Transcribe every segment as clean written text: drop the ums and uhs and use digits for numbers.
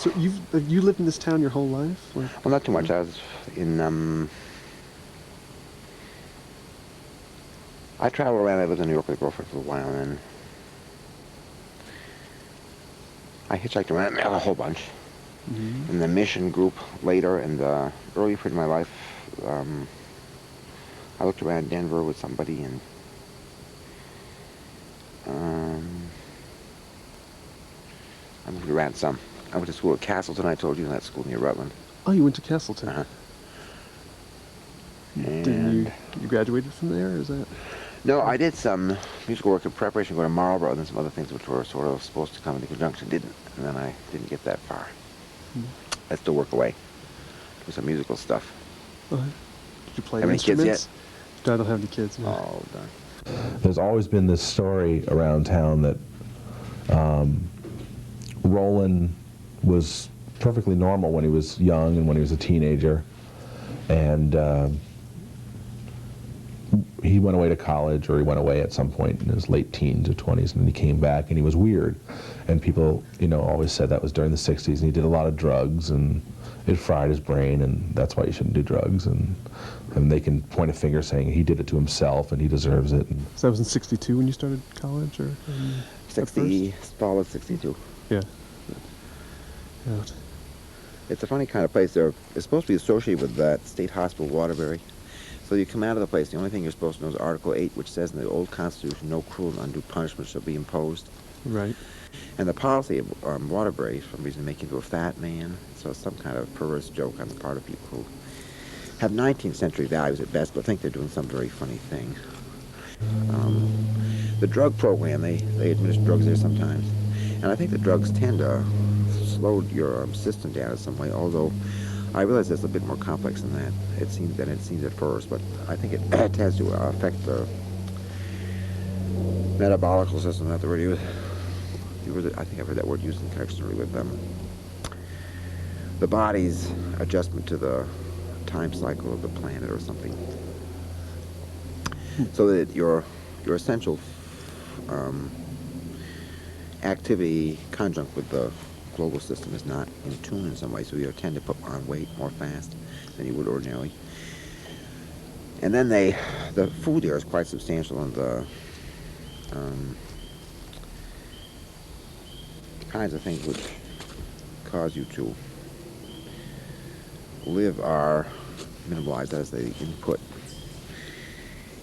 So have you lived in this town your whole life? Like, Well, not too much. I was in, I traveled around. I lived in New York with a girlfriend for a while, and then I hitchhiked around a whole bunch. mm-hmm. In the mission group later, and the early part of my life, I looked around Denver with somebody, and um, I moved around some. I went to school at Castleton. I told you that school near Rutland. Oh, you went to Castleton. Uh-huh. Didn't And you graduated from there? Is that? no, I did some musical work in preparation to go to Marlboro, and then some other things which were sort of supposed to come into conjunction didn't, and then I didn't get that far. I still work away, do some musical stuff. Did you play Have any kids instruments? yet? No, I don't have any kids. No. Oh, darn. There's always been this story around town that Roland was perfectly normal when he was young and when he was a teenager, and he went away to college, or he went away at some point in his late teens or 20s, and he came back and he was weird, and people, you know, always said that was during the 60s, and he did a lot of drugs, and it fried his brain, and that's why you shouldn't do drugs, and they can point a finger saying he did it to himself and he deserves it. So that was in '62 when you started college, or 60, fall of 62. Yeah. Yeah. It's a funny kind of place. It's supposed to be associated with that state hospital, Waterbury. So you come out of the place, the only thing you're supposed to know is Article 8, which says in the old Constitution, no cruel and undue punishment shall be imposed. Right. And the policy of Waterbury is for some reason to make you into a fat man. So it's some kind of perverse joke on the part of people who have 19th century values at best, but think they're doing some very funny thing. The drug program, they administer drugs there sometimes. And I think the drugs tend to slow your system down in some way, although I realize it's a bit more complex than that. It seems at first, but I think it tends to affect the metabolical system. Not the word you I think I've heard that word used in connection with the body's adjustment to the time cycle of the planet or something, so that your essential activity conjunct with the global system is not in tune in some way, so you tend to put on weight more fast than you would ordinarily. And then the food there is quite substantial, and the kinds of things which cause you to live are minimalized as the input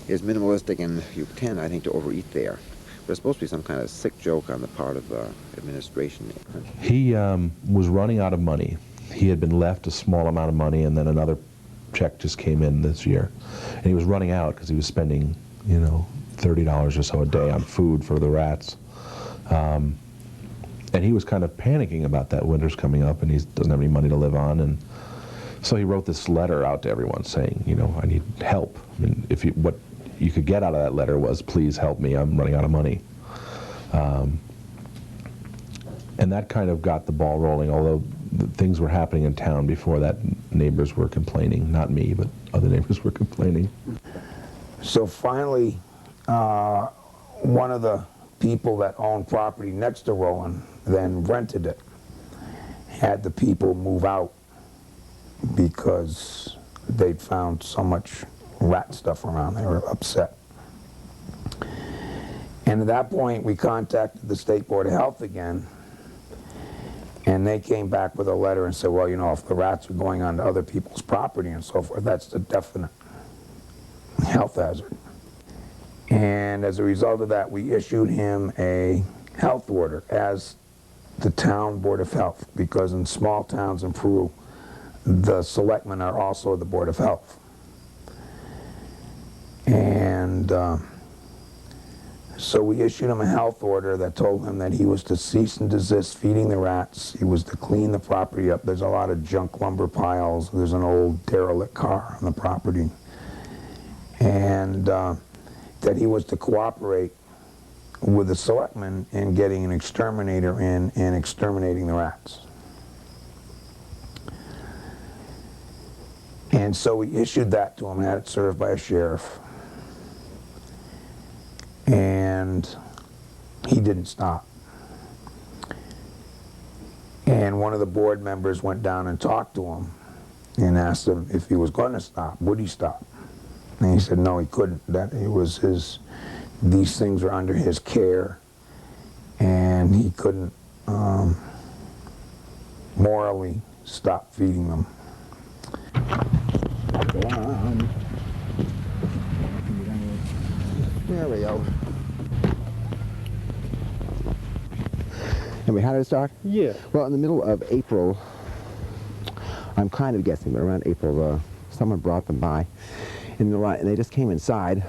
is minimalistic, and you tend, I think, to overeat there. There's supposed to be some kind of sick joke on the part of the administration. He was running out of money. He had been left a small amount of money, and then another check just came in this year. And he was running out because he was spending, you know, $30 or so a day on food for the rats. And he was kind of panicking about that. Winter's coming up, and he doesn't have any money to live on. And so he wrote this letter out to everyone saying, you know, I need help. I mean, what you could get out of that letter was, please help me, I'm running out of money. And that kind of got the ball rolling, although things were happening in town before that. Neighbors were complaining, not me, but other neighbors were complaining. So finally, one of the people that owned property next to Roland then rented it, had the people move out because they'd found so much rat stuff around. They were upset. And at that point, we contacted the State Board of Health again, and they came back with a letter and said, well, you know, if the rats are going onto other people's property and so forth, that's a definite health hazard. And as a result of that, we issued him a health order as the town Board of Health, because in small towns in Peru, the selectmen are also the Board of Health. And so we issued him a health order that told him that he was to cease and desist feeding the rats. He was to clean the property up. There's a lot of junk lumber piles. There's an old derelict car on the property. And that he was to cooperate with the selectmen in getting an exterminator in and exterminating the rats. And so we issued that to him, had it served by a sheriff. And he didn't stop. And one of the board members went down and talked to him and asked him if he was going to stop, would he stop? And he said no, he couldn't. That it was his, these things were under his care, and he couldn't morally stop feeding them. There we go. And how did it start? Yeah. Well, in the middle of April, I'm kind of guessing, but around April, someone brought them by in the light, and they just came inside.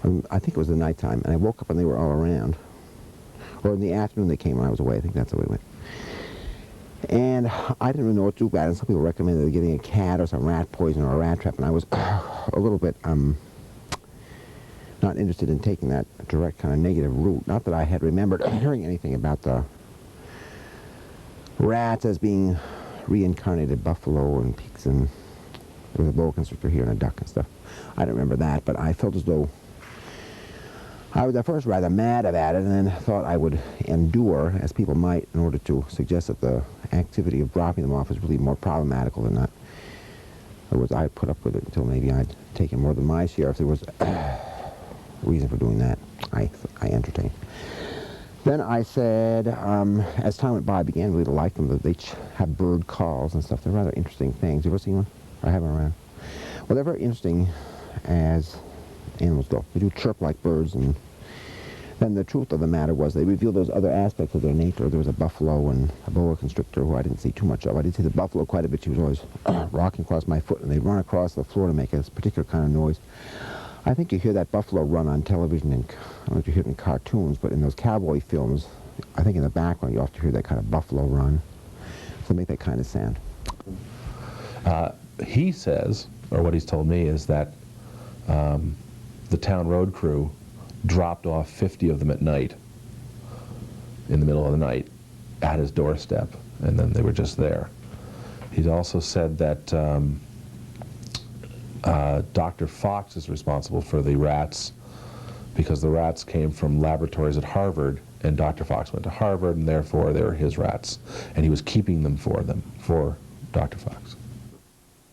I think it was the nighttime, and I woke up and they were all around. Or in the afternoon they came when I was away. I think that's the way it went. And I didn't really know what to do about it. And some people recommended getting a cat or some rat poison or a rat trap, and I was a little bit not interested in taking that direct kind of negative route. Not that I had remembered hearing anything about the rats as being reincarnated buffalo and pigs, and there was a boa constrictor here and a duck and stuff. I don't remember that, but I felt as though I was at first rather mad about it, and then thought I would endure, as people might, in order to suggest that the activity of dropping them off was really more problematical than not. In other words, I'd put up with it until maybe I'd taken more than my share. If there was reason for doing that, I entertained. Then I said, as time went by, I began really to like them. They have bird calls and stuff. They're rather interesting things. You ever seen one? I have them around. Well, they're very interesting as animals go. They do chirp like birds, and then the truth of the matter was they revealed those other aspects of their nature. There was a buffalo and a boa constrictor who I didn't see too much of. I did see the buffalo quite a bit. She was always rocking across my foot, and they'd run across the floor to make a particular kind of noise. I think you hear that buffalo run on television, and I don't know if you hear it in cartoons, but in those cowboy films, I think in the background you often hear that kind of buffalo run. So make that kind of sound. He says, or what he's told me, is that the town road crew dropped off 50 of them at night, in the middle of the night, at his doorstep, and then they were just there. He's also said that Dr. Fox is responsible for the rats because the rats came from laboratories at Harvard, and Dr. Fox went to Harvard, and therefore they were his rats, and he was keeping them for Dr. Fox.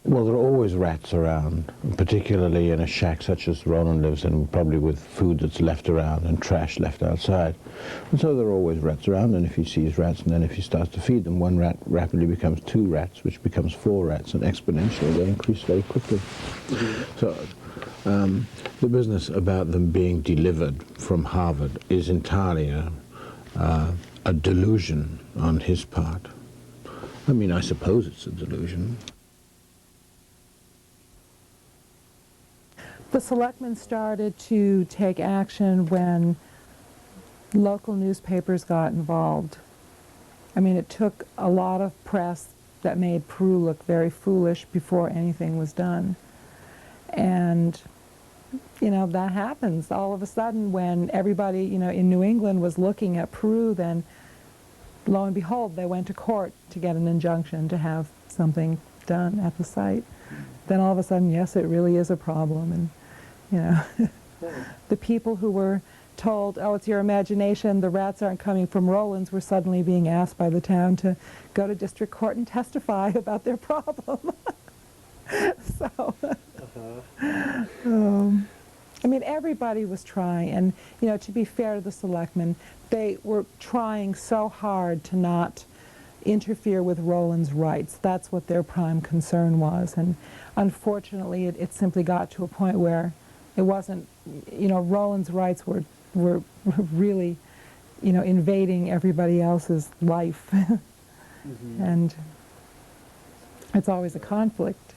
Well, there are always rats around, particularly in a shack such as Roland lives in, probably with food that's left around and trash left outside. And so there are always rats around, and if he sees rats, and then if he starts to feed them, one rat rapidly becomes 2 rats, which becomes 4 rats, and exponentially they increase very quickly. So the business about them being delivered from Harvard is entirely a delusion on his part. I mean, I suppose it's a delusion. The selectmen started to take action when local newspapers got involved. I mean, it took a lot of press that made Peru look very foolish before anything was done. And, you know, that happens. All of a sudden, when everybody, you know, in New England was looking at Peru, then lo and behold, they went to court to get an injunction to have something done at the site. Then all of a sudden, yes, it really is a problem. And, you know, the people who were told, oh, it's your imagination, the rats aren't coming from Roland's, were suddenly being asked by the town to go to district court and testify about their problem. So, I mean, everybody was trying, and, you know, to be fair to the selectmen, they were trying so hard to not interfere with Roland's rights. That's what their prime concern was, and unfortunately it simply got to a point where it wasn't, you know, Roland's rights were really, you know, invading everybody else's life. And it's always a conflict.